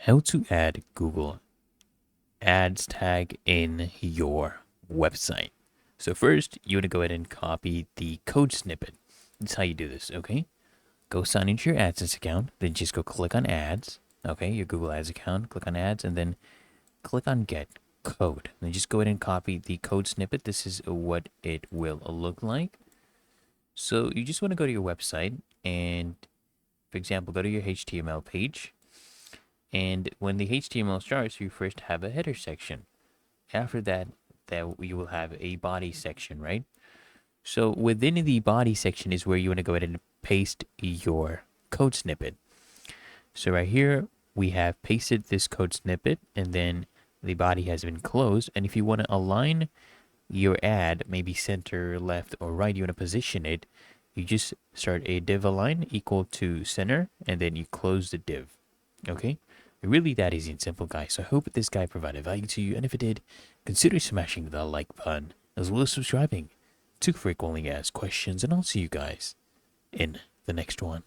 How to add Google Ads tag in your website. So first, you want to go ahead and copy the code snippet. That's how you do this, okay? Go sign into your AdSense account, then just go click on Ads, okay? Your Google Ads account, click on Ads, and then click on Get Code. Then just go ahead and copy the code snippet. This is what it will look like. So you just want to go to your website and, for example, go to your HTML page. And when the HTML starts, you first have a header section. After that, you will have a body section, right? So within the body section is where you want to go ahead and paste your code snippet. So right here, we have pasted this code snippet, and then the body has been closed. And if you want to align your ad, maybe center, left, or right, you want to position it, you just start a div align equal to center, and then you close the div. Okay? Really that easy and simple, guys. So I hope this guide provided value to you, and if it did, consider smashing the like button, as well as subscribing to frequently asked questions, and I'll see you guys in the next one.